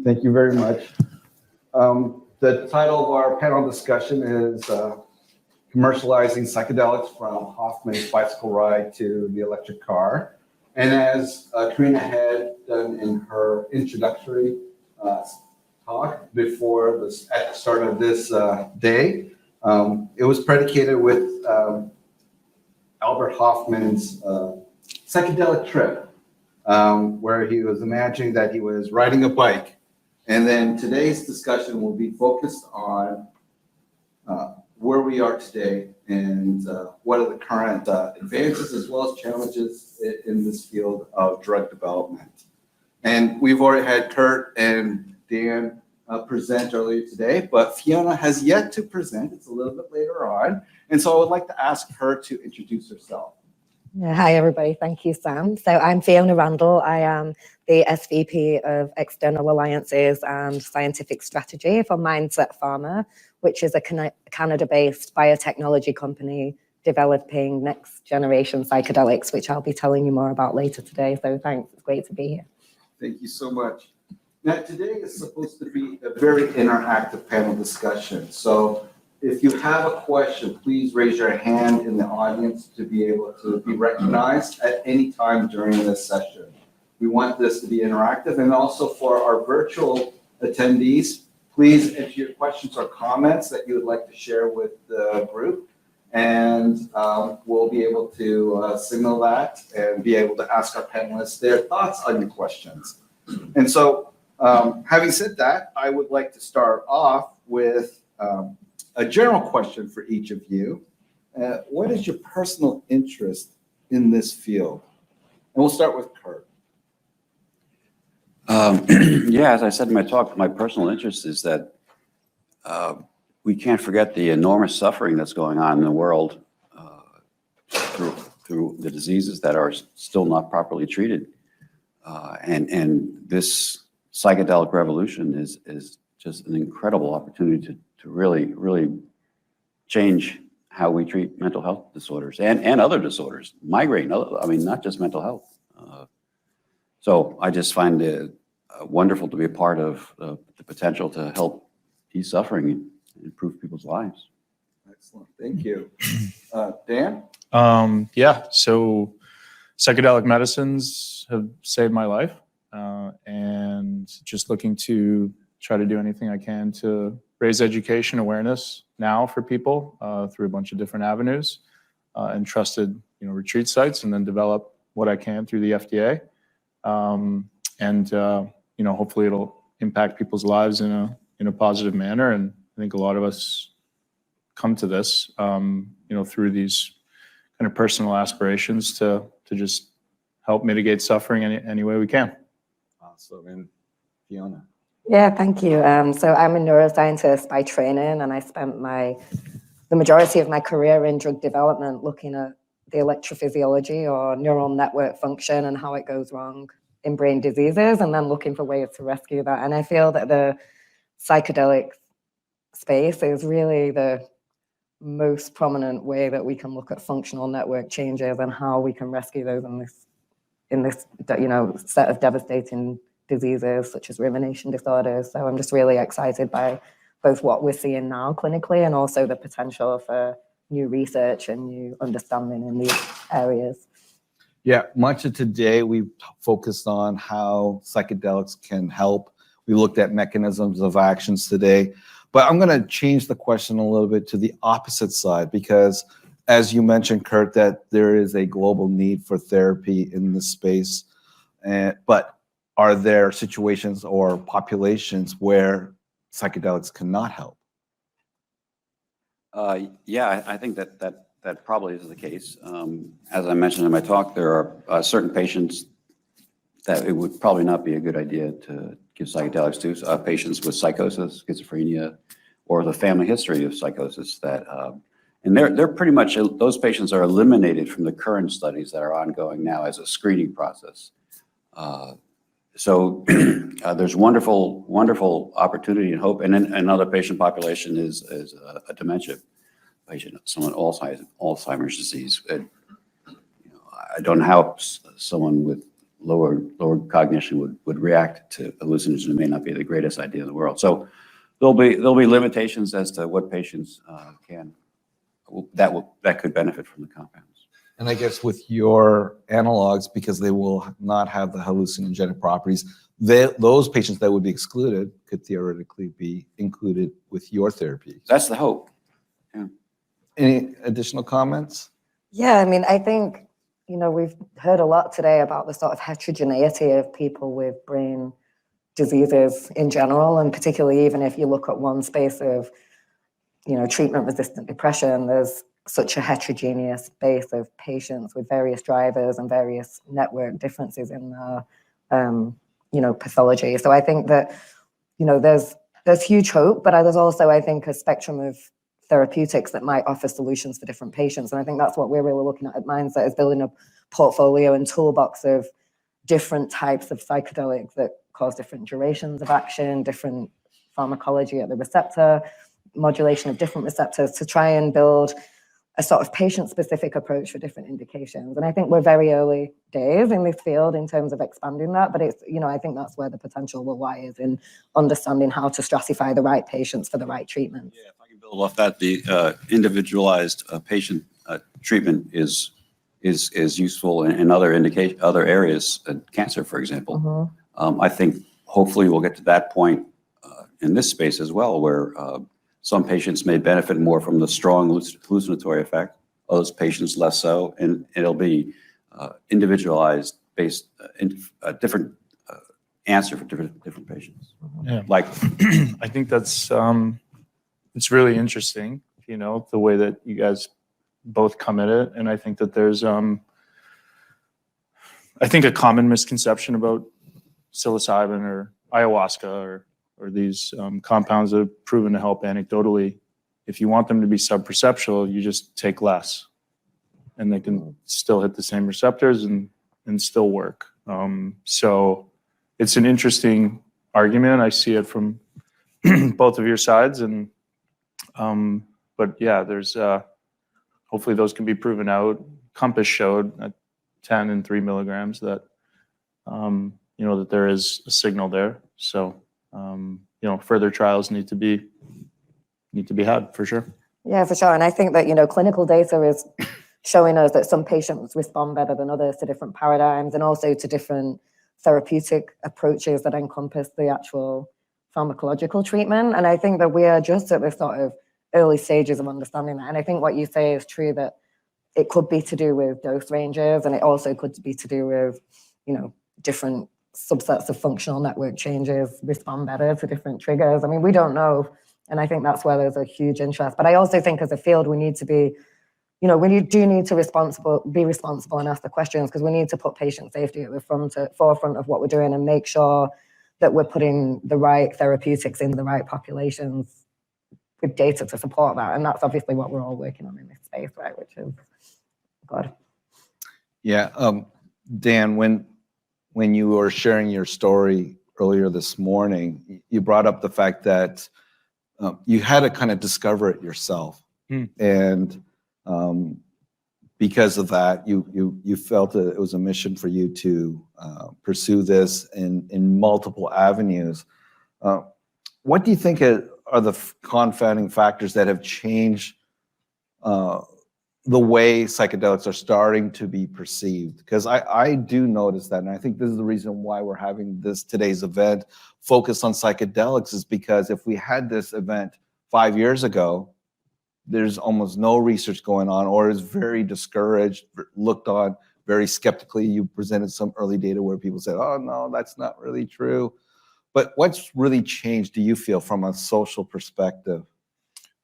Thank you very much. The title of our panel discussion is Commercializing Psychedelics from Hoffman's Bicycle Ride to the Electric Car. And as Karina had done in her introductory talk before this, at the start of this day, it was predicated with Albert Hoffman's psychedelic trip, where he was imagining that he was riding a bike. And then today's discussion will be focused on where we are today and what are the current advances as well as challenges in this field of drug development. And we've already had Kurt and Dan present earlier today, but Fiona has yet to present. It's a little bit later on. And so I would like to ask her to introduce herself. Yeah, hi, everybody. Thank you, Sam. So I'm Fiona Randall. I am the SVP of External Alliances and Scientific Strategy for Mindset Pharma, which is a Canada-based biotechnology company developing next-generation psychedelics, which I'll be telling you more about later today. So thanks. It's great to be here. Thank you so much. Now, today is supposed to be a very interactive panel discussion. So if you have a question, please raise your hand in the audience to be able to be recognized at any time during this session. We want this to be interactive, and also for our virtual attendees, please enter your questions or comments that you would like to share with the group, and we'll be able to signal that and be able to ask our panelists their thoughts on your questions. And so, having said that, I would like to start off with a general question for each of you. What is your personal interest in this field? And we'll start with Kurt. Yeah, as I said in my talk, my personal interest is that we can't forget the enormous suffering that's going on in the world through the diseases that are still not properly treated. And this psychedelic revolution is just an incredible opportunity to really change how we treat mental health disorders and other disorders, migraine, I mean, not just mental health. So I just find it wonderful to be a part of the potential to help ease suffering and improve people's lives. Excellent, thank you. Dan? Yeah, so psychedelic medicines have saved my life, and just looking to try to do anything I can to raise education awareness now for people through a bunch of different avenues and trusted retreat sites, and then develop what I can through the FDA. Hopefully it'll impact people's lives in a positive manner. And I think a lot of us come to this, through these kind of personal aspirations to just help mitigate suffering any way we can. Awesome. And Fiona? Yeah, thank you. So I'm a neuroscientist by training, and I spent the majority of my career in drug development looking at the electrophysiology or neural network function and how it goes wrong in brain diseases, and then looking for ways to rescue that. And I feel that the psychedelic space is really the most prominent way that we can look at functional network changes and how we can rescue those in this set of devastating diseases such as rumination disorders. So I'm just really excited by both what we're seeing now clinically and also the potential for new research and new understanding in these areas. Yeah, much of today we focused on how psychedelics can help. We looked at mechanisms of actions today, but I'm going to change the question a little bit to the opposite side, because as you mentioned, Kurt, that there is a global need for therapy in this space, but are there situations or populations where psychedelics cannot help? Yeah, I think that probably is the case. As I mentioned in my talk, there are certain patients that it would probably not be a good idea to give psychedelics to, patients with psychosis, schizophrenia, or the family history of psychosis and they're pretty much, those patients are eliminated from the current studies that are ongoing now as a screening process. So there's wonderful opportunity and hope. And then another patient population is a dementia patient, someone Alzheimer's disease. I don't know how someone with lowered cognition would react to hallucinogens. It may not be the greatest idea in the world. So there'll be limitations as to what patients that could benefit from the compounds. And I guess with your analogs, because they will not have the hallucinogenic properties, those patients that would be excluded could theoretically be included with your therapy. That's the hope. Any additional comments? Yeah, I mean, I think, we've heard a lot today about the sort of heterogeneity of people with brain diseases in general, and particularly even if you look at one space of, treatment-resistant depression, there's such a heterogeneous base of patients with various drivers and various network differences in the, pathology. So I think that, there's huge hope, but there's also, I think, a spectrum of therapeutics that might offer solutions for different patients. And I think that's what we're really looking at Mindset, is building a portfolio and toolbox of different types of psychedelics that cause different durations of action, different pharmacology at the receptor, modulation of different receptors, to try and build a sort of patient-specific approach for different indications. And I think we're very early days in this field in terms of expanding that, but it's, I think that's where the potential will lie, is in understanding how to stratify the right patients for the right treatment. Yeah, if I can build off that, the individualized patient treatment is useful in other areas, cancer, for example. I think hopefully we'll get to that point in this space as well, where some patients may benefit more from the strong hallucinatory effect, others patients less so, and it'll be individualized based a different answer for different patients. Yeah. Like, I think that's it's really interesting, the way that you guys both come at it. And I think that there's a common misconception about psilocybin or ayahuasca or these compounds that have proven to help anecdotally. If you want them to be subperceptual, you just take less, and they can still hit the same receptors and still work. So it's an interesting argument. I see it from both of your sides, and but yeah, there's hopefully those can be proven out. Compass showed at 10 and 3 milligrams that that there is a signal there. So further trials need to be had, for sure. Yeah, for sure. And I think that, clinical data is showing us that some patients respond better than others to different paradigms, and also to different therapeutic approaches that encompass the actual pharmacological treatment. And I think that we are just at the sort of early stages of understanding that. And I think what you say is true, that it could be to do with dose ranges, and it also could be to do with, different subsets of functional network changes respond better to different triggers. I mean, we don't know. And I think that's where there's a huge interest. But I also think as a field, we need to be, we do need to be responsible and ask the questions, because we need to put patient safety at the forefront of what we're doing, and make sure that we're putting the right therapeutics in the right populations with data to support that. And that's obviously what we're all working on in this space, right? Which is good. Yeah. Dan, when you were sharing your story earlier this morning, you brought up the fact that you had to kind of discover it yourself. And because of that, you felt that it was a mission for you to pursue this in multiple avenues. What do you think are the confounding factors that have changed the way psychedelics are starting to be perceived? Because I do notice that, and I think this is the reason why we're having today's event focused on psychedelics, is because if we had this event 5 years ago, there's almost no research going on, or is very discouraged, looked on very skeptically. You presented some early data where people said, oh no, that's not really true. But what's really changed, do you feel, from a social perspective?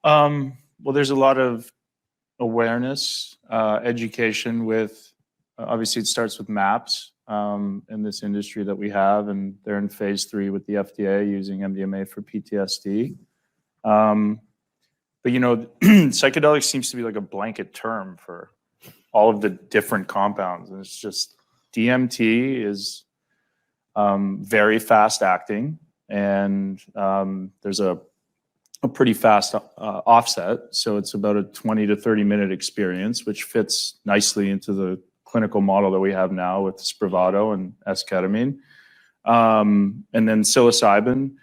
Well, there's a lot of awareness, education with, obviously it starts with MAPS in this industry that we have, and they're in phase 3 with the FDA using MDMA for PTSD. But psychedelics seems to be like a blanket term for all of the different compounds. And it's just DMT is very fast acting, and there's a pretty fast offset. So it's about a 20 to 30 minute experience, which fits nicely into the clinical model that we have now with Spravato and esketamine. And then psilocybin,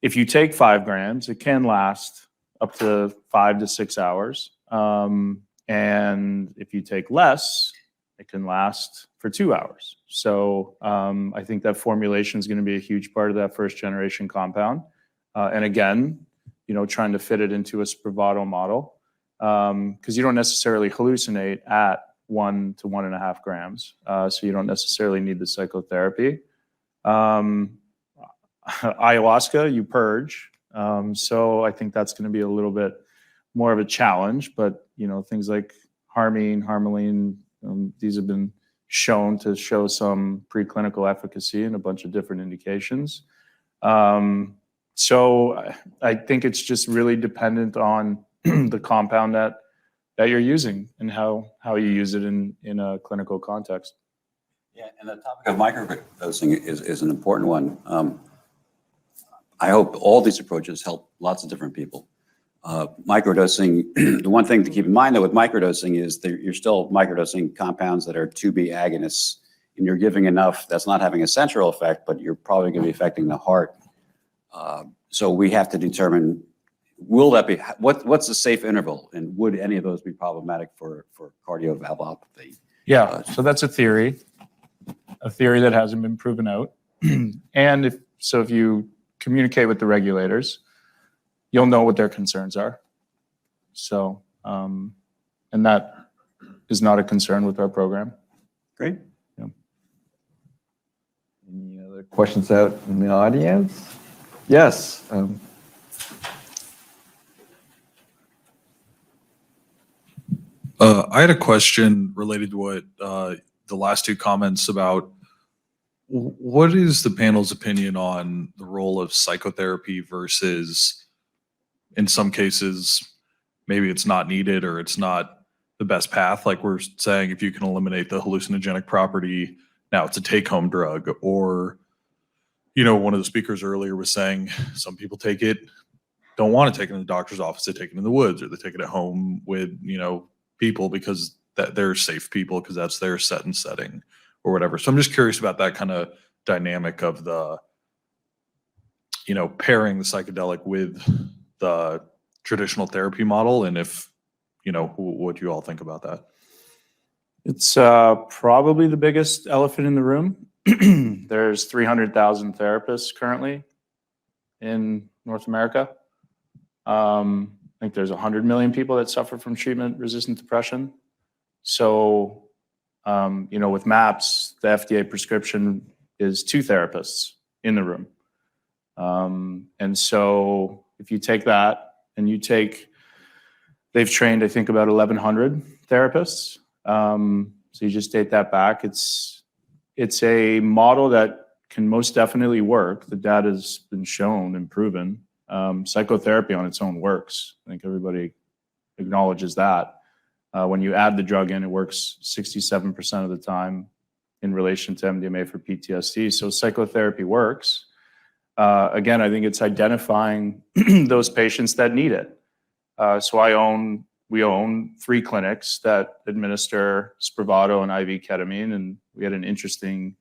if you take 5 grams, it can last up to 5 to 6 hours. And if you take less, it can last for 2 hours. So I think that formulation is going to be a huge part of that first generation compound. And again, trying to fit it into a Spravato model, because you don't necessarily hallucinate at 1 to 1.5 grams. So you don't necessarily need the psychotherapy. Ayahuasca, you purge. So I think that's going to be a little bit more of a challenge, but things like harmaline, these have been shown to show some preclinical efficacy in a bunch of different indications. So I think it's just really dependent on the compound that you're using and how you use it in a clinical context. Yeah, and the topic of microdosing is an important one. I hope all these approaches help lots of different people. Microdosing, the one thing to keep in mind though with microdosing is that you're still microdosing compounds that are 2B agonists, and you're giving enough that's not having a central effect, but you're probably going to be affecting the heart. So we have to determine, will that be, what's the safe interval, and would any of those be problematic for cardiovalvulopathy? Yeah, so that's a theory that hasn't been proven out. And if you communicate with the regulators, you'll know what their concerns are. So, and that is not a concern with our program. Great. Yeah. Any other questions out in the audience? Yes. I had a question related to what the last 2 comments about. What is the panel's opinion on the role of psychotherapy versus, in some cases, maybe it's not needed or it's not the best path? Like we're saying, if you can eliminate the hallucinogenic property, now it's a take-home drug. Or, one of the speakers earlier was saying some people don't want to take it in the doctor's office. They take it in the woods, or they take it at home with, people because they're safe people because that's their set and setting or whatever. So I'm just curious about that kind of dynamic of the, pairing the psychedelic with the traditional therapy model, and if, what you all think about that. It's probably the biggest elephant in the room. There's 300,000 therapists currently in North America. I think there's 100 million people that suffer from treatment-resistant depression. So, with MAPS, the FDA prescription is 2 therapists in the room. And so if you take that and they've trained, I think, about 1,100 therapists. So you just take that back. It's a model that can most definitely work. The data has been shown and proven. Psychotherapy on its own works. I think everybody acknowledges that. When you add the drug in, it works 67% of the time in relation to MDMA for PTSD. So psychotherapy works. Again, I think it's identifying those patients that need it. So we own 3 clinics that administer Spravato and IV ketamine, and we had an interesting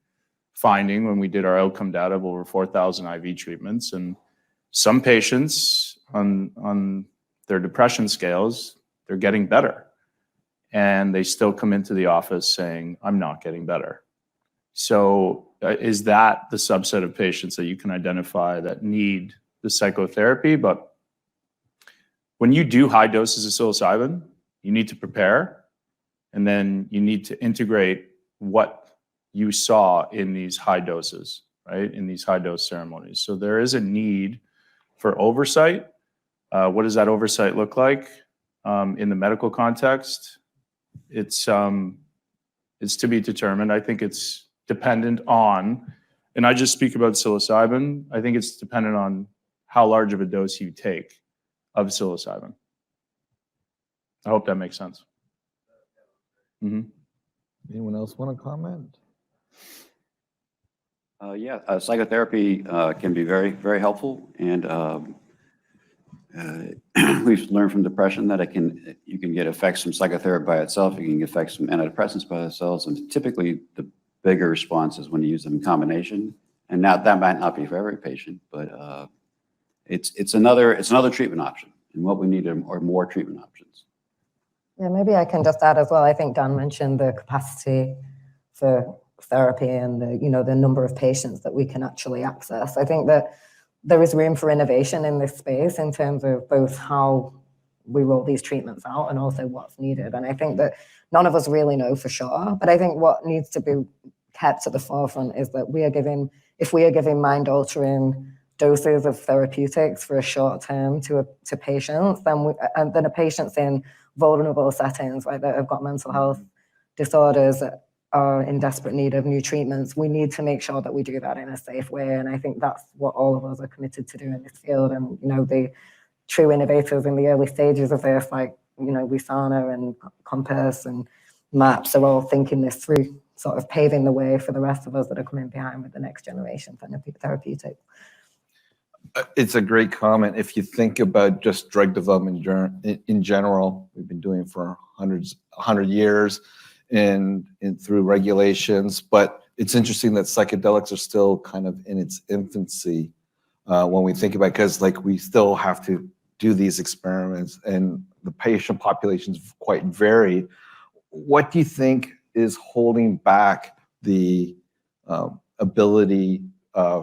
finding when we did our outcome data of over 4,000 IV treatments. And some patients on their depression scales, they're getting better. And they still come into the office saying, I'm not getting better. So is that the subset of patients that you can identify that need the psychotherapy? But when you do high doses of psilocybin, you need to prepare, and then you need to integrate what you saw in these high doses, right? In these high dose ceremonies. So there is a need for oversight. What does that oversight look like in the medical context? It's to be determined. I think it's dependent on, and I just speak about psilocybin, I think it's dependent on how large of a dose you take of psilocybin. I hope that makes sense. Mm-hmm. Anyone else want to comment? Psychotherapy can be very, very helpful. And We've learned from depression that you can get effects from psychotherapy by itself, you can get effects from antidepressants by themselves, and typically the bigger response is when you use them in combination. And now that might not be for every patient, but it's another treatment option. And what we need are more treatment options. Yeah, maybe I can just add as well. I think Dan mentioned the capacity for therapy and the number of patients that we can actually access. I think that there is room for innovation in this space in terms of both how we roll these treatments out and also what's needed. And I think that none of us really know for sure, but I think what needs to be kept at the forefront is that if we are giving mind-altering doses of therapeutics for a short term to patients, then a patient's in vulnerable settings, right, that have got mental health disorders that are in desperate need of new treatments. We need to make sure that we do that in a safe way. And I think that's what all of us are committed to do in this field. And, the true innovators in the early stages of this, like, Visana and Compass and MAPS are all thinking this through, sort of paving the way for the rest of us that are coming behind with the next generation therapeutic. It's a great comment. If you think about just drug development in general, we've been doing it for 100 years and through regulations, but it's interesting that psychedelics are still kind of in its infancy when we think about it, because we still have to do these experiments and the patient population is quite varied. What do you think is holding back the ability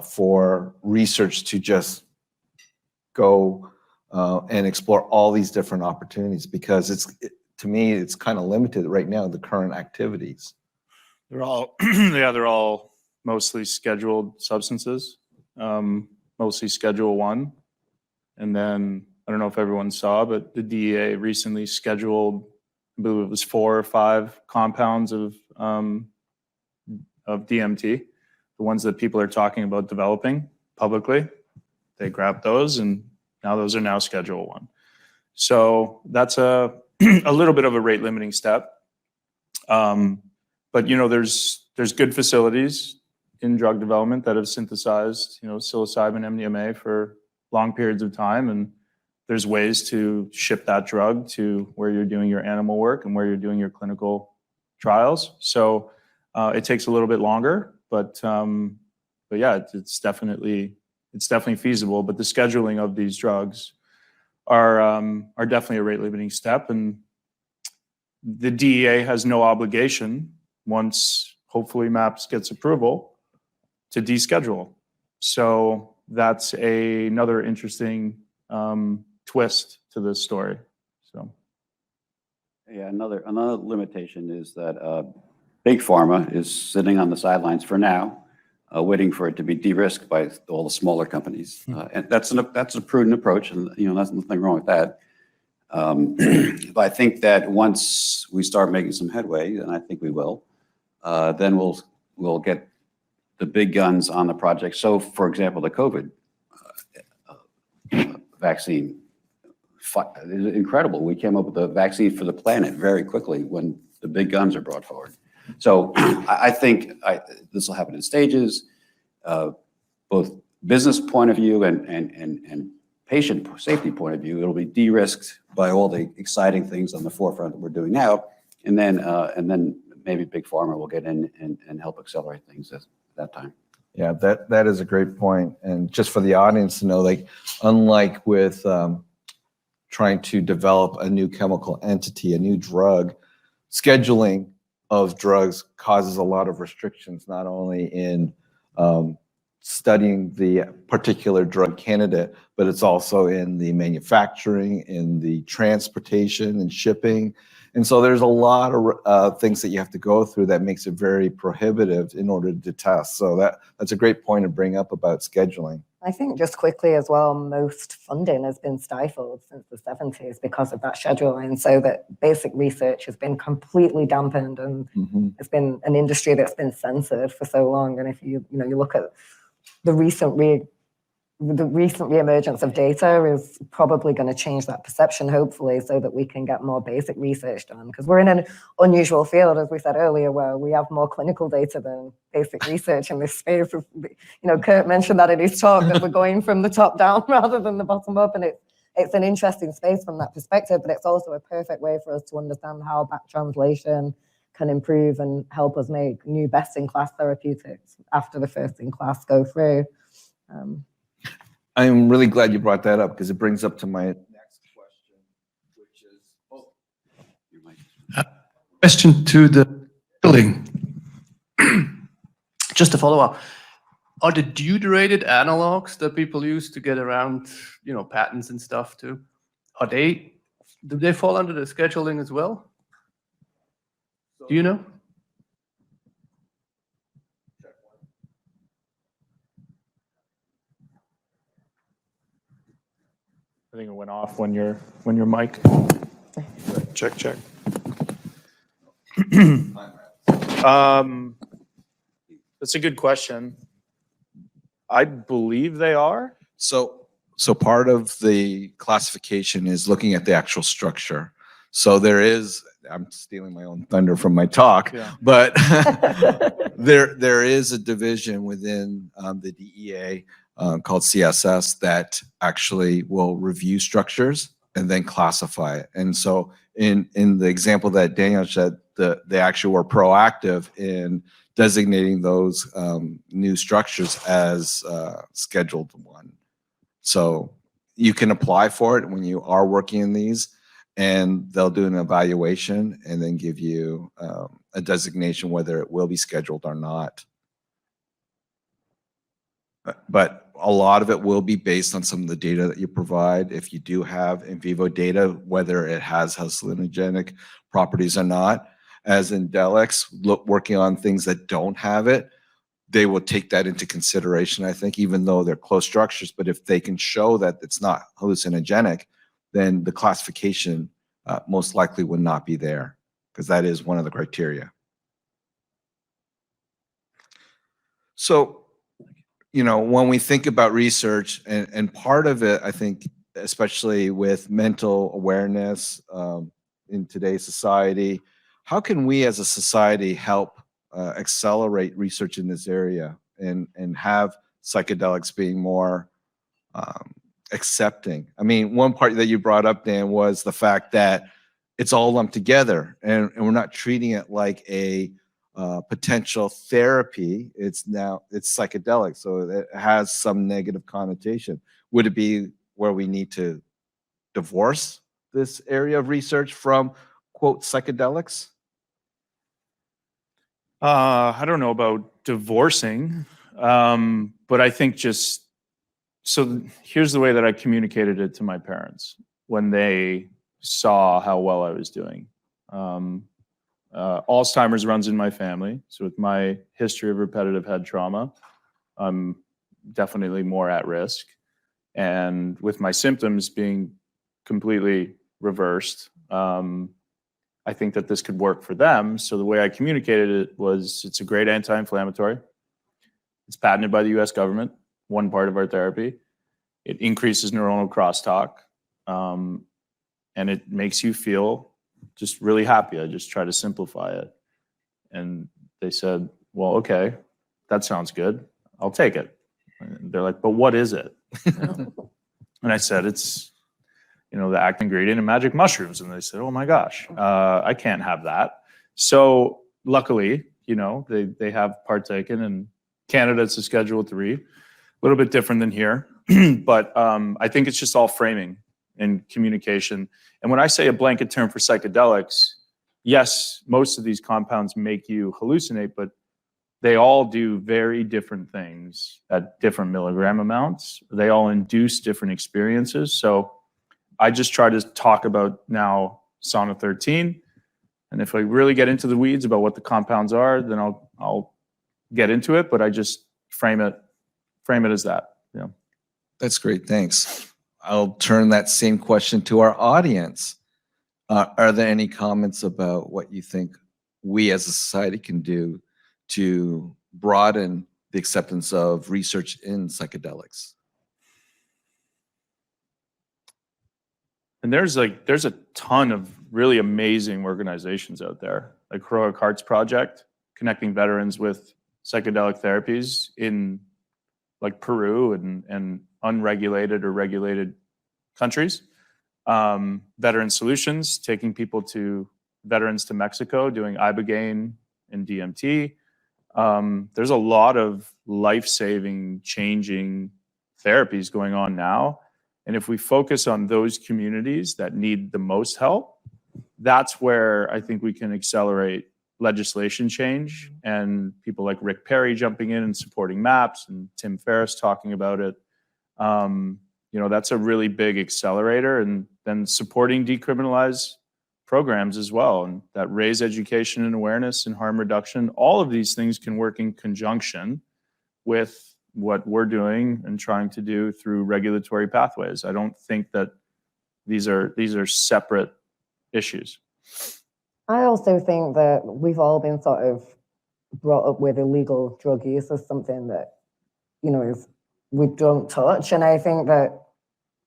for research to just go and explore all these different opportunities? Because to me, it's kind of limited right now, the current activities. They're all mostly scheduled substances, mostly Schedule 1. And then, I don't know if everyone saw, but the DEA recently scheduled, I believe it was 4 or 5 compounds of DMT, the ones that people are talking about developing publicly. They grabbed those, and now those are now Schedule 1. So that's a little bit of a rate limiting step. But there's good facilities in drug development that have synthesized psilocybin MDMA for long periods of time, and there's ways to ship that drug to where you're doing your animal work and where you're doing your clinical trials. So it takes a little bit longer, but yeah, it's definitely feasible. But the scheduling of these drugs are definitely a rate limiting step, and the DEA has no obligation, once hopefully MAPS gets approval, to deschedule. So that's another interesting twist to this story. So Yeah, another limitation is that Big Pharma is sitting on the sidelines for now, waiting for it to be de-risked by all the smaller companies. And that's a prudent approach, and there's nothing wrong with that. But I think that once we start making some headway, and I think we will, then we'll get the big guns on the project. So, for example, the COVID vaccine is incredible. We came up with a vaccine for the planet very quickly when the big guns are brought forward. So I think this will happen in stages, both business point of view and patient safety point of view. It'll be de-risked by all the exciting things on the forefront that we're doing now, and then maybe Big Pharma will get in and help accelerate things at that time. Yeah, that is a great point. And just for the audience to know, unlike with trying to develop a new chemical entity, a new drug, scheduling of drugs causes a lot of restrictions, not only in studying the particular drug candidate, but it's also in the manufacturing, in the transportation and shipping. And so there's a lot of things that you have to go through that makes it very prohibitive in order to test. So that's a great point to bring up about scheduling. I think just quickly as well, most funding has been stifled since the 70s because of that scheduling, so that basic research has been completely dampened, and it's been an industry that's been censored for so long. And if you look at the recent reemergence of data is probably going to change that perception, hopefully, so that we can get more basic research done. Because we're in an unusual field, as we said earlier, where we have more clinical data than basic research in this space. Kurt mentioned that in his talk, that we're going from the top down rather than the bottom up, and it's an interesting space from that perspective, but it's also a perfect way for us to understand how back translation can improve and help us make new best-in-class therapeutics after the first-in-class go through. I'm really glad you brought that up because it brings up to my next question, which is, Your mic. Question to the building. Just to follow up, are the deuterated analogs that people use to get around, patents and stuff too, do they fall under the scheduling as well? Do you know? I think it went off when your mic. Check. That's a good question. I believe they are. So part of the classification is looking at the actual structure. So there is, I'm stealing my own thunder from my talk, Yeah. but there is a division within the DEA called CSS that actually will review structures and then classify it. And so in the example that Daniel said, they actually were proactive in designating those new structures as Scheduled 1. So you can apply for it when you are working in these, and they'll do an evaluation and then give you a designation whether it will be scheduled or not. But a lot of it will be based on some of the data that you provide. If you do have in vivo data, whether it has hallucinogenic properties or not, as in Delix, working on things that don't have it, they will take that into consideration, I think, even though they're close structures. But if they can show that it's not hallucinogenic, then the classification most likely would not be there, because that is one of the criteria. So, when we think about research, and part of it, I think, especially with mental awareness in today's society, how can we as a society help accelerate research in this area and have psychedelics being more accepting? I mean, one part that you brought up, Dan, was the fact that it's all lumped together and we're not treating it like a potential therapy. It's psychedelic, so it has some negative connotation. Would it be where we need to divorce this area of research from, quote, psychedelics? I don't know about divorcing, but I think so here's the way that I communicated it to my parents when they saw how well I was doing. Alzheimer's runs in my family, so with my history of repetitive head trauma, I'm definitely more at risk. And with my symptoms being completely reversed, I think that this could work for them. So the way I communicated it was, it's a great anti-inflammatory. It's patented by the US government, one part of our therapy. It increases neuronal crosstalk, and it makes you feel just really happy. I just try to simplify it. And they said, well, okay, that sounds good. I'll take it. And they're like, but what is it? And I said, it's, the active ingredient in magic mushrooms. And they said, oh my gosh, I can't have that. So luckily, they have partaken. In Canada, it's a Schedule 3, a little bit different than here. But I think it's just all framing and communication. And when I say a blanket term for psychedelics, yes, most of these compounds make you hallucinate, but they all do very different things at different milligram amounts. They all induce different experiences. So I just try to talk about now Sauna 13. And if I really get into the weeds about what the compounds are, then I'll get into it, but I just frame it as that. Yeah. That's great. Thanks. I'll turn that same question to our audience. Are there any comments about what you think we as a society can do to broaden the acceptance of research in psychedelics? And there's a ton of really amazing organizations out there, like Heroic Hearts Project, connecting veterans with psychedelic therapies in like Peru and unregulated or regulated countries. Veteran Solutions, taking people veterans to Mexico, doing Ibogaine and DMT. There's a lot of life-saving, changing therapies going on now. And if we focus on those communities that need the most help, that's where I think we can accelerate legislation change, and people like Rick Perry jumping in and supporting MAPS, and Tim Ferriss talking about it. That's a really big accelerator, and then supporting decriminalized programs as well, and that raise education and awareness and harm reduction. All of these things can work in conjunction with what we're doing and trying to do through regulatory pathways. I don't think that these are separate issues. I also think that we've all been sort of brought up with illegal drug use as something that, we don't touch. And I think that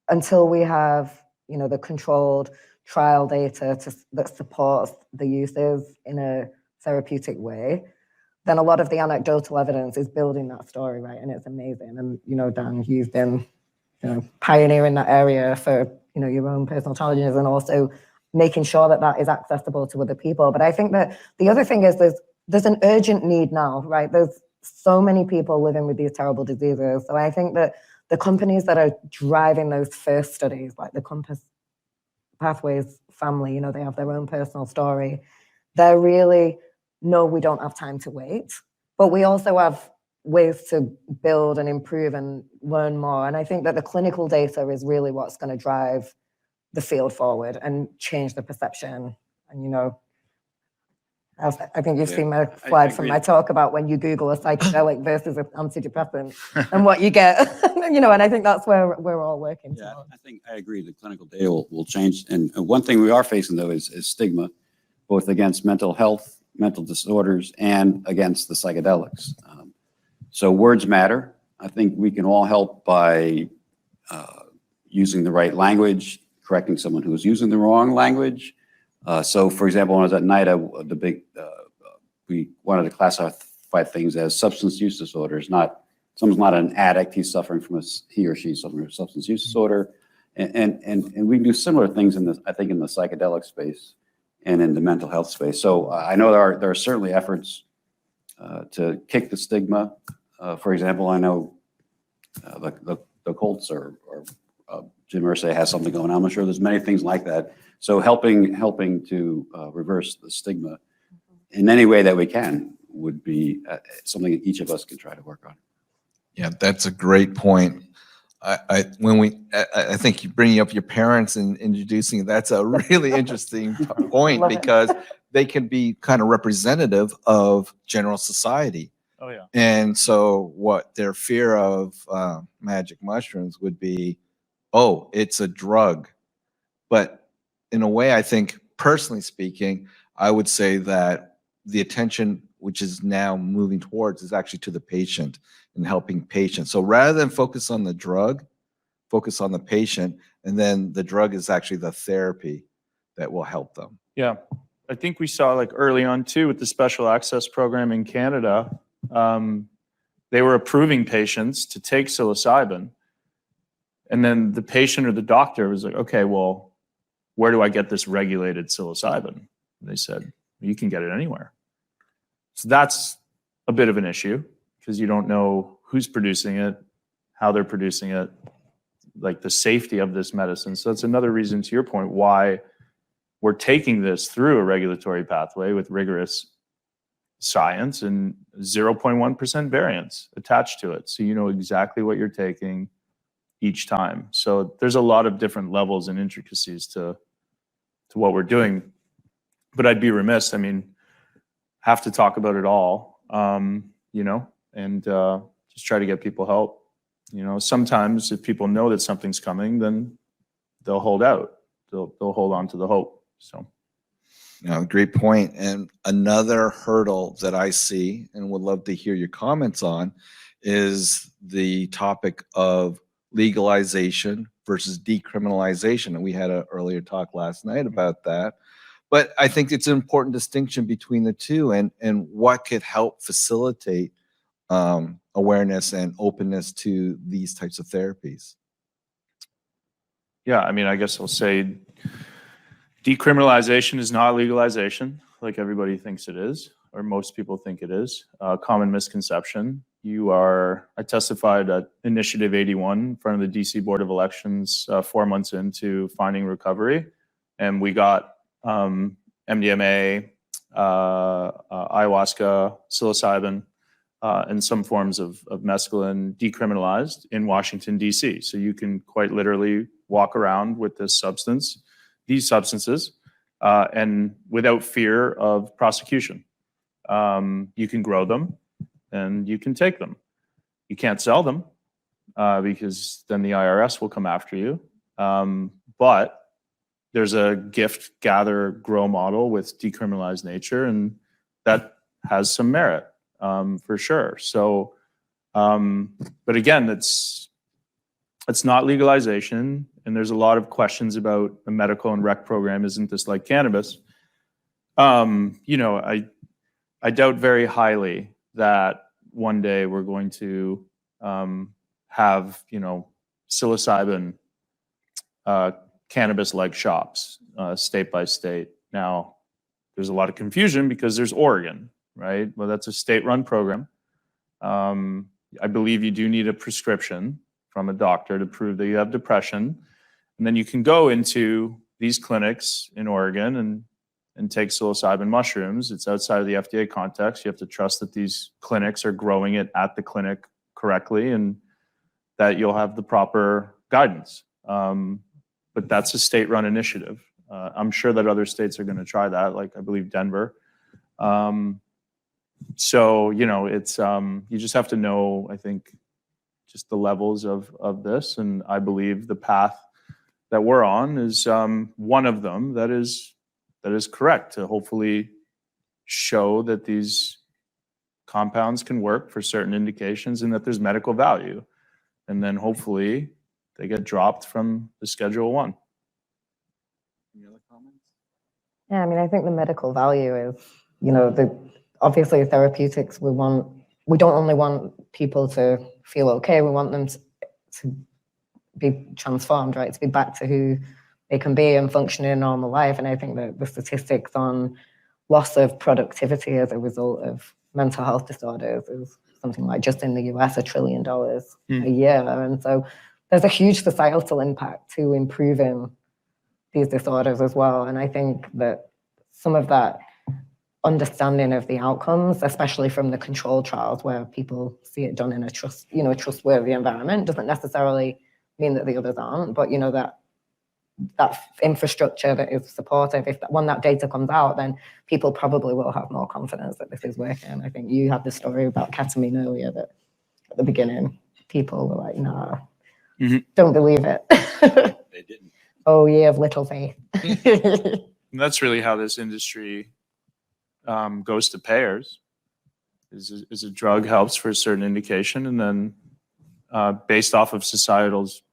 until we have, the controlled trial data that supports the uses in a therapeutic way, then a lot of the anecdotal evidence is building that story, right? And it's amazing. And, Dan, you've been, pioneering that area for, your own personal challenges, and also making sure that that is accessible to other people. But I think that the other thing is there's an urgent need now, right? There's so many people living with these terrible diseases. So I think that the companies that are driving those first studies, like the Compass Pathways family, they have their own personal story. They're really, no, we don't have time to wait. But we also have ways to build and improve and learn more. And I think that the clinical data is really what's going to drive the field forward and change the perception. And, I think you've seen my slide from my talk about when you Google a psychedelic versus an antidepressant and what you get, and I think that's where we're all working. Yeah, towards. I think I agree. The clinical data will change. And one thing we are facing, though, is stigma, both against mental health, mental disorders, and against the psychedelics. So words matter. I think we can all help by using the right language, correcting someone who is using the wrong language. So, for example, when I was at NIDA, we wanted to classify things as substance use disorders. Someone's not an addict; he's suffering from he or she's suffering from a substance use disorder, and we do similar things in the psychedelic space and in the mental health space. So I know there are certainly efforts to kick the stigma. For example, I know the Colts or Jim Irsay has something going on. I'm sure there's many things like that. So helping to reverse the stigma in any way that we can would be something that each of us can try to work on. Yeah, that's a great point. I think you bringing up your parents and introducing, that's a really interesting point, because they can be kind of representative of general society. Oh, yeah. And so what their fear of magic mushrooms would be, oh, it's a drug. But in a way, I think, personally speaking, I would say that the attention which is now moving towards is actually to the patient and helping patients. So rather than focus on the drug, focus on the patient, and then the drug is actually the therapy that will help them. Yeah. I think we saw, like, early on too with the special access program in Canada, they were approving patients to take psilocybin. And then the patient or the doctor was like, okay, well, where do I get this regulated psilocybin? And they said, you can get it anywhere. So that's a bit of an issue, because you don't know who's producing it, how they're producing it, like the safety of this medicine. So that's another reason, to your point, why we're taking this through a regulatory pathway with rigorous science and 0.1% variance attached to it. So you know exactly what you're taking each time. So there's a lot of different levels and intricacies to what we're doing. But I'd be remiss, have to talk about it all, and just try to get people help. Sometimes if people know that something's coming, then they'll hold out. They'll hold on to the hope. So. Great point. And another hurdle that I see and would love to hear your comments on is the topic of legalization versus decriminalization. And we had an earlier talk last night about that. But I think it's an important distinction between the two, and what could help facilitate awareness and openness to these types of therapies. Yeah, I mean, I guess I'll say decriminalization is not legalization, like everybody thinks it is, or most people think it is. Common misconception. I testified at Initiative 81 in front of the DC Board of Elections 4 months into finding recovery, and we got MDMA, ayahuasca, psilocybin, and some forms of mescaline decriminalized in Washington, D.C. So you can quite literally walk around with these substances, and without fear of prosecution. You can grow them and you can take them. You can't sell them because then the IRS will come after you. But there's a gift, gather, grow model with decriminalized nature, and that has some merit for sure. So, but again, it's not legalization, and there's a lot of questions about a medical and rec program. Isn't this like cannabis? I doubt very highly that one day we're going to have, psilocybin cannabis-like shops state by state. Now, there's a lot of confusion because there's Oregon, right? Well, that's a state-run program. I believe you do need a prescription from a doctor to prove that you have depression. And then you can go into these clinics in Oregon and take psilocybin mushrooms. It's outside of the FDA context. You have to trust that these clinics are growing it at the clinic correctly and that you'll have the proper guidance. But that's a state-run initiative. I'm sure that other states are going to try that, like I believe Denver. So, it's you just have to know, I think, just the levels of this. And I believe the path that we're on is one of them that is correct, to hopefully show that these compounds can work for certain indications and that there's medical value. And then hopefully they get dropped from the Schedule 1. Any other comments? Yeah, I mean, I think the medical value is, obviously therapeutics, we don't only want people to feel okay, we want them to be transformed, right? To be back to who they can be and function in a normal life. And I think that the statistics on loss of productivity as a result of mental health disorders is something like, just in the US, $1 trillion a year. And so there's a huge societal impact to improving these disorders as well. And I think that some of that understanding of the outcomes, especially from the control trials where people see it done in a trustworthy environment, doesn't necessarily mean that the others aren't, but that infrastructure that is supportive, when that data comes out, then people probably will have more confidence that this is working. I think you had the story about ketamine earlier, that at the beginning people were like, nah, don't believe it. They didn't. Oh, ye of little faith. And that's really how this industry goes to payers. Is a drug helps for a certain indication, and then based off of societal's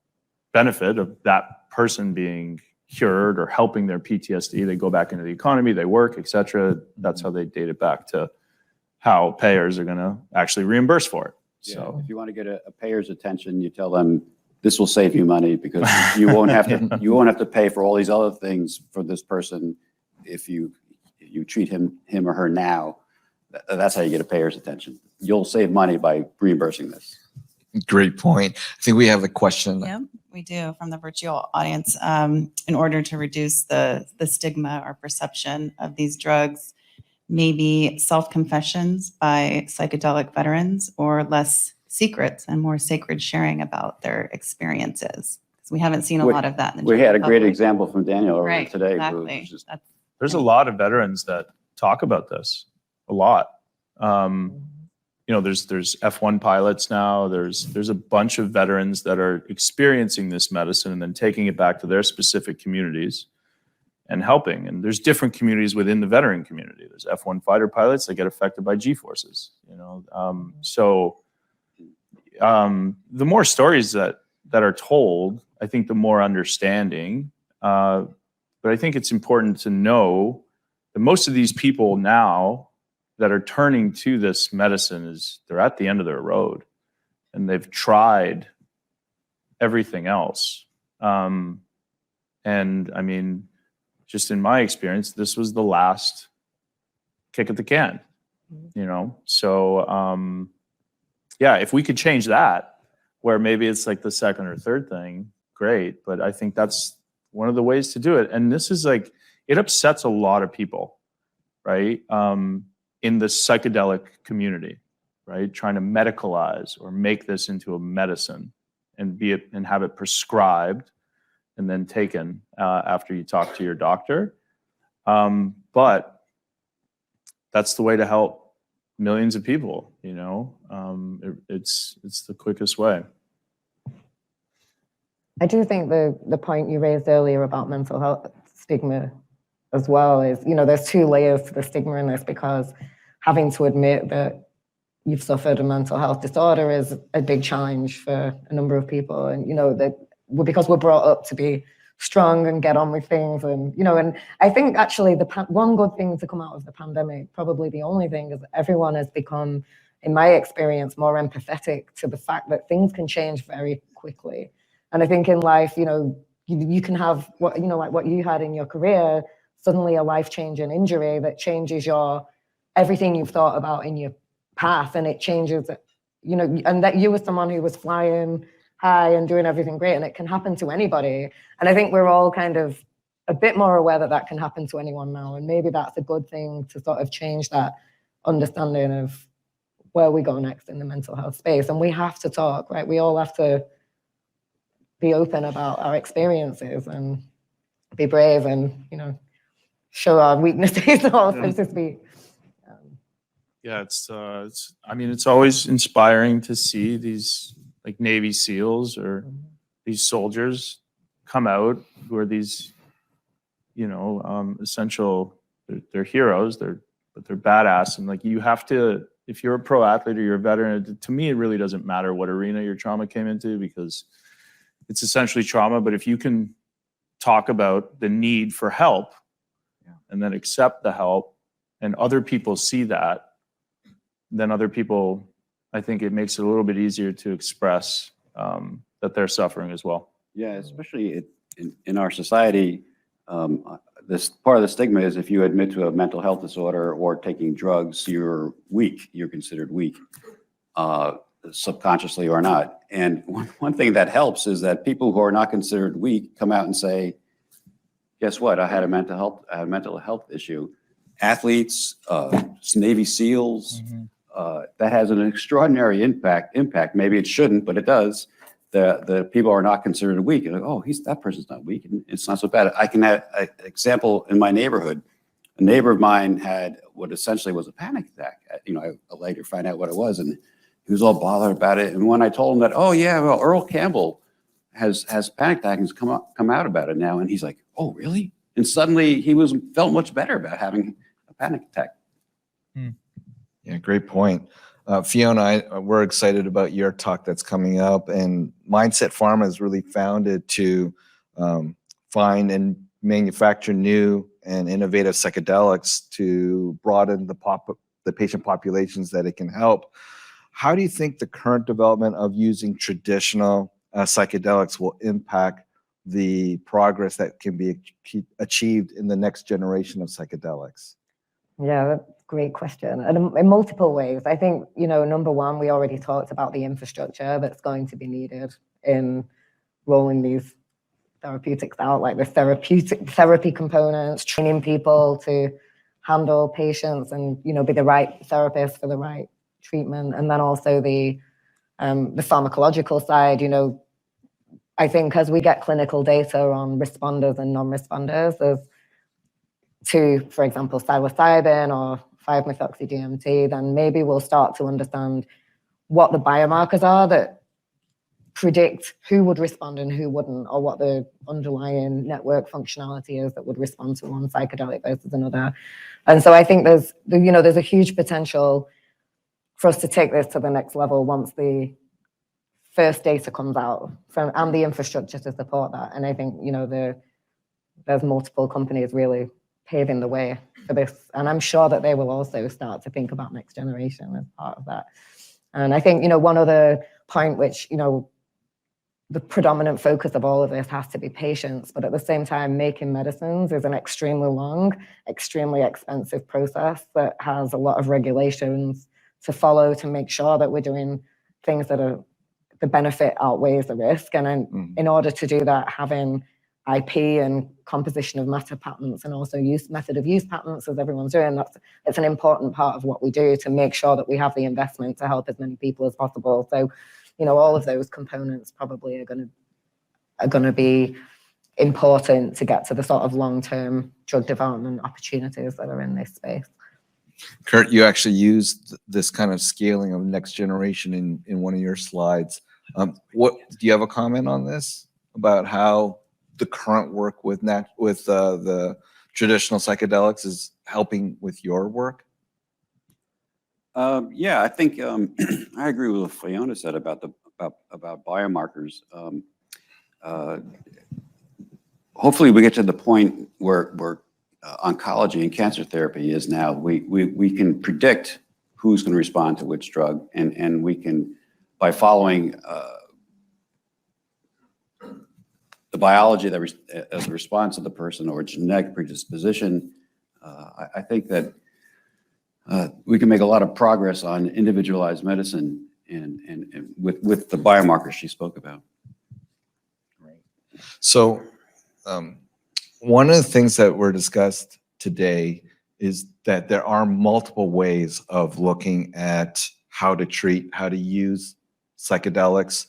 benefit of that person being cured or helping their PTSD, they go back into the economy, they work, etc. That's how they date it back to how payers are going to actually reimburse for it. So if you want to get a payer's attention, you tell them this will save you money because you won't have to pay for all these other things for this person if you treat him or her now. That's how you get a payer's attention. You'll save money by reimbursing this. Great point. I think we have a question. Yeah, we do, from the virtual audience. In order to reduce the stigma or perception of these drugs, maybe self-confessions by psychedelic veterans, or less secrets and more sacred sharing about their experiences. Because we haven't seen a lot of that in the We had a general great public. example from Daniel earlier Right, today. exactly. Who was just- there's a lot of veterans that talk about this a lot. There's F1 pilots now. There's a bunch of veterans that are experiencing this medicine and then taking it back to their specific communities and helping. And there's different communities within the veteran community. There's F1 fighter pilots that get affected by G-forces. The more stories that are told, I think the more understanding. But I think it's important to know that most of these people now that are turning to this medicine they're at the end of their road and they've tried everything else. And I mean, just in my experience, this was the last kick at the can, you know? So, yeah, if we could change that, where maybe it's like the second or third thing, great. But I think that's one of the ways to do it. And this is like, it upsets a lot of people, right? In the psychedelic community, right? Trying to medicalize or make this into a medicine and have it prescribed and then taken after you talk to your doctor. But that's the way to help millions of people, you know? It's the quickest way. I do think the point you raised earlier about mental health stigma as well is, you know, there's two layers to the stigma in this, because having to admit that you've suffered a mental health disorder is a big challenge for a number of people. And, you know, because we're brought up to be strong and get on with things. And, you know, and I think actually one good thing to come out of the pandemic, probably the only thing, is everyone has become, in my experience, more empathetic to the fact that things can change very quickly. And I think in life, you know, you can have what, you know, like what you had in your career, suddenly a life-changing injury that changes everything you've thought about in your path, and it changes, you know, and that you were someone who was flying high and doing everything great, and it can happen to anybody. And I think we're all kind of a bit more aware that that can happen to anyone now, and maybe that's a good thing to sort of change that understanding of where we go next in the mental health space. And we have to talk, right? We all have to be open about our experiences and be brave and, you know, show our weaknesses also to speak. Yeah, I mean, it's always inspiring to see these like Navy SEALs or these soldiers come out who are these, you know, essential, they're heroes, but they're badass. And like, you have to, if you're a pro athlete or you're a veteran, to me, it really doesn't matter what arena your trauma came into, because it's essentially trauma. But if you can talk about the need for help and then accept the help, and other people see that, then other people, I think it makes it a little bit easier to express that they're suffering as well. Yeah, especially in our society, this part of the stigma is if you admit to a mental health disorder or taking drugs, you're weak. You're considered weak, subconsciously or not. And one thing that helps is that people who are not considered weak come out and say, "Guess what? I had a mental health issue." Athletes, Navy SEALs. That has an extraordinary impact. Maybe it shouldn't, but it does. The people are not considered weak. You're like, oh, that person's not weak, and it's not so bad. I can have an example in my neighborhood. A neighbor of mine had what essentially was a panic attack. You know, I later find out what it was, and he was all bothered about it. And when I told him that, oh yeah, well, Earl Campbell has panic attack and has come out about it now, and he's like, oh really? And suddenly he felt much better about having a panic attack. Yeah, great point. Fiona, we're excited about your talk that's coming up, and Mindset Pharma is really founded to find and manufacture new and innovative psychedelics to broaden the patient populations that it can help. How do you think the current development of using traditional psychedelics will impact the progress that can be achieved in the next generation of psychedelics? Yeah, that's a great question. And in multiple ways. I think, you know, number one, we already talked about the infrastructure that's going to be needed in rolling these therapeutics out, like the therapy components, training people to handle patients and, you know, be the right therapist for the right treatment. And then also the pharmacological side, you know, I think as we get clinical data on responders and non-responders to, for example, psilocybin or 5-methoxy-DMT, then maybe we'll start to understand what the biomarkers are that predict who would respond and who wouldn't, or what the underlying network functionality is that would respond to one psychedelic versus another. And so I think there's a huge potential for us to take this to the next level once the first data comes out and the infrastructure to support that. And I think, you know, there's multiple companies really paving the way for this. And I'm sure that they will also start to think about next generation as part of that. And I think, you know, one other point which, you know, the predominant focus of all of this has to be patients, but at the same time, making medicines is an extremely long, extremely expensive process that has a lot of regulations to follow to make sure that we're doing things that are the benefit outweighs the risk. And in order to do that, having IP and composition of matter patents and also method of use patents, as everyone's doing, it's an important part of what we do to make sure that we have the investment to help as many people as possible. So, all of those components probably are going to be important to get to the sort of long-term drug development opportunities that are in this space. Kurt, you actually used this kind of scaling of next generation in one of your slides. What do you have a comment on this about how the current work with the traditional psychedelics is helping with your work? Yeah, I think I agree with what Fiona said about biomarkers. Hopefully, we get to the point where oncology and cancer therapy is now. We can predict who's going to respond to which drug, and we can, by following the biology as a response of the person or genetic predisposition, I think that we can make a lot of progress on individualized medicine and with the biomarkers she spoke about. So one of the things that were discussed today is that there are multiple ways of looking at how to treat, how to use psychedelics,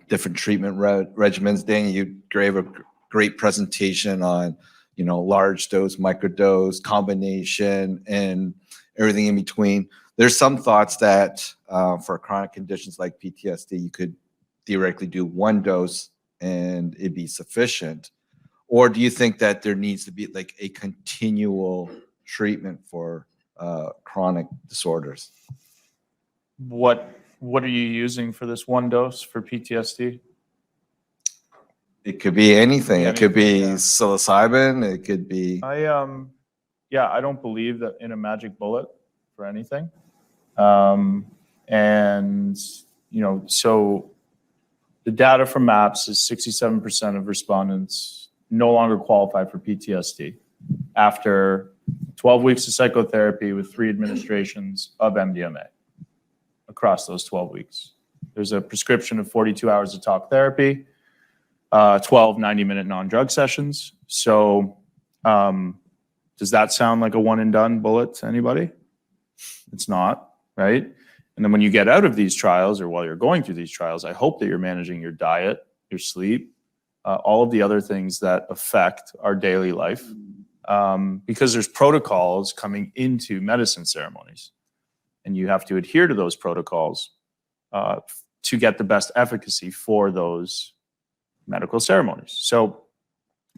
different treatment regimens. Daniel, you gave a great presentation on, large dose, microdose, combination, and everything in between. There's some thoughts that for chronic conditions like PTSD, you could theoretically do one dose and it'd be sufficient. Or do you think that there needs to be like a continual treatment for chronic disorders? What are you using for this one dose for PTSD? It could be anything. It could be Yeah. psilocybin. It could be. I don't believe that in a magic bullet for anything. So the data from MAPS is 67% of respondents no longer qualify for PTSD after 12 weeks of psychotherapy with 3 administrations of MDMA across those 12 weeks. There's a prescription of 42 hours of talk therapy, 12 90-minute non-drug sessions. So does that sound like a one and done bullet to anybody? It's not, right? And then when you get out of these trials or while you're going through these trials, I hope that you're managing your diet, your sleep, all of the other things that affect our daily life, because there's protocols coming into medicine ceremonies, and you have to adhere to those protocols to get the best efficacy for those medical ceremonies. So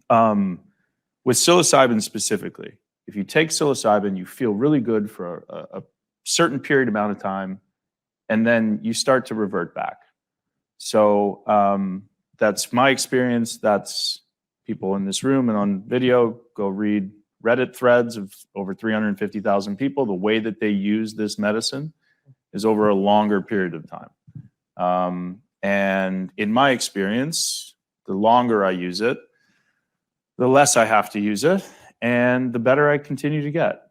with psilocybin specifically, if you take psilocybin, you feel really good for a certain period amount of time, and then you start to revert back. So that's my experience. That's people in this room and on video. Go read Reddit threads of over 350,000 people. The way that they use this medicine is over a longer period of time. And in my experience, the longer I use it, the less I have to use it, and the better I continue to get.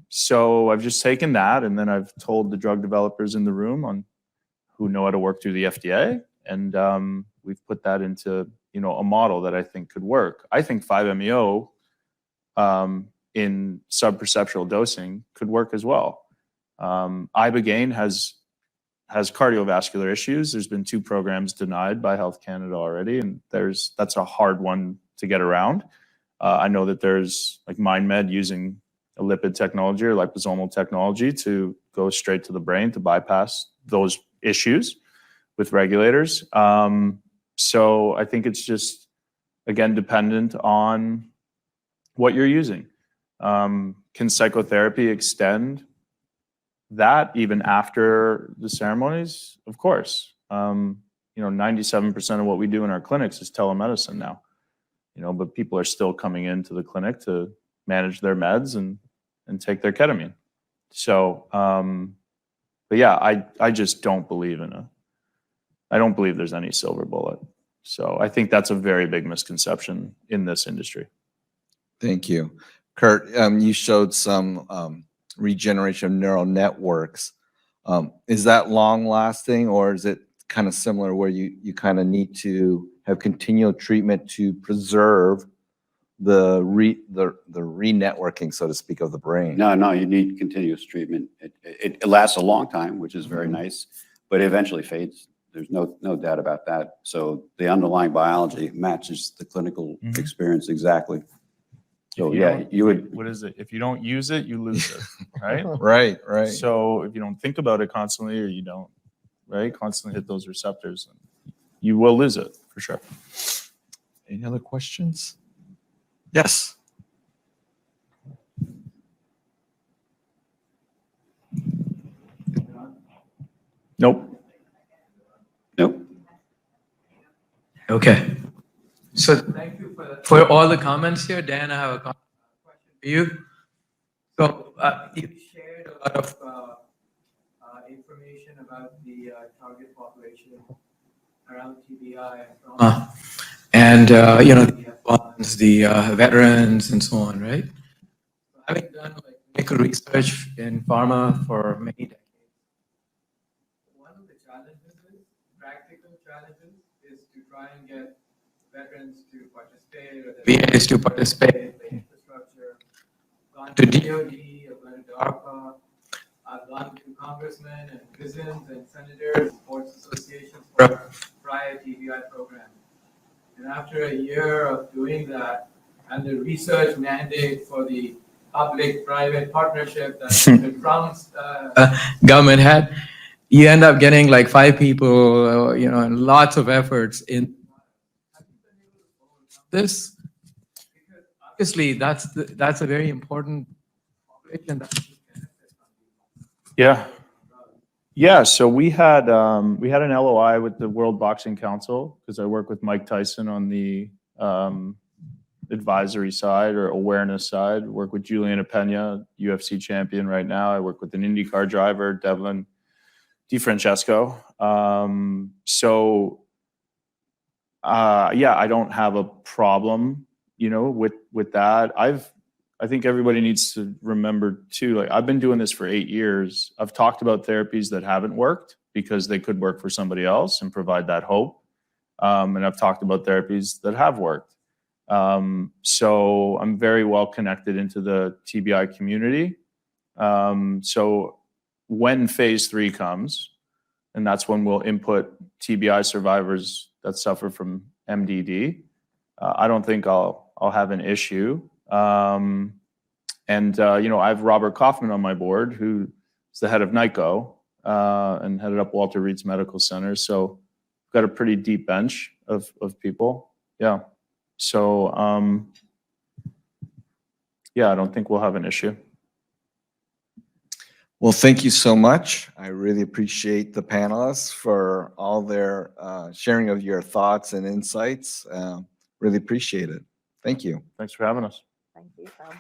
So I've just taken that, and then I've told the drug developers in the room who know how to work through the FDA, and we've put that into a model that I think could work. I think 5-MeO in subperceptual dosing could work as well. Ibogaine has cardiovascular issues. There's been 2 programs denied by Health Canada already, and that's a hard one to get around. I know that there's like MindMed using a lipid technology or liposomal technology to go straight to the brain to bypass those issues with regulators. So I think it's just, again, dependent on what you're using. Can psychotherapy extend that even after the ceremonies? Of course. 97% of what we do in our clinics is telemedicine now. But people are still coming into the clinic to manage their meds and take their ketamine. So, but yeah, I just don't believe in I don't believe there's any silver bullet. So I think that's a very big misconception in this industry. Thank you. Kurt, you showed some regeneration of neural networks. Is that long lasting, or is it kind of similar where you kind of need to have continual treatment to preserve the re-networking, so to speak, of the brain? No, you need continuous treatment. It lasts a long time, which is very nice, but it eventually fades. There's no doubt about that. So the underlying biology matches the clinical experience exactly. So If you yeah, don't- you would, What is it? If you don't use it, you lose it, right? Right. So if you don't think about it constantly, or you don't, right, constantly hit those receptors, you will lose it for sure. Any other questions? Yes. Nope. nope. Okay. So thank you for all the comments here. Dan, I have a question for you. So you shared a lot of information about the target population around TBI and the funds, the veterans and so on, right? Having done like clinical research in pharma for many decades, one of the challenges is, practical challenges, is to try and get veterans to participate or the VAs to participate in the infrastructure. Gone to DOD, I've gone to DARPA, I've gone to congressmen and citizens and senators, sports associations for a prior TBI program. And after a year of doing that, and the research mandate for the public-private partnership that Mr. Trump's government had, you end up getting like 5 people, and lots of efforts in this. Because obviously, that's a very important population. Yeah. So we had an LOI with the World Boxing Council because I work with Mike Tyson on the advisory side or awareness side. Work with Juliana Pena, UFC champion right now. I work with an IndyCar driver, Devlin DiFrancesco. I don't have a problem, with that. I think everybody needs to remember too, like I've been doing this for 8 years. I've talked about therapies that haven't worked because they could work for somebody else and provide that hope. And I've talked about therapies that have worked. So I'm very well connected into the TBI community. So when phase 3 comes, and that's when we'll input TBI survivors that suffer from MDD, I don't think I'll have an issue. I have Robert Kaufman on my board, who's the head of NICO and headed up Walter Reed's Medical Center. So we've got a pretty deep bench of people. Yeah. So, I don't think we'll have an issue. Well, thank you so much. I really appreciate the panelists for all their sharing of your thoughts and insights. Really appreciate it. Thank you. Thanks for having us. Thank you, Tom.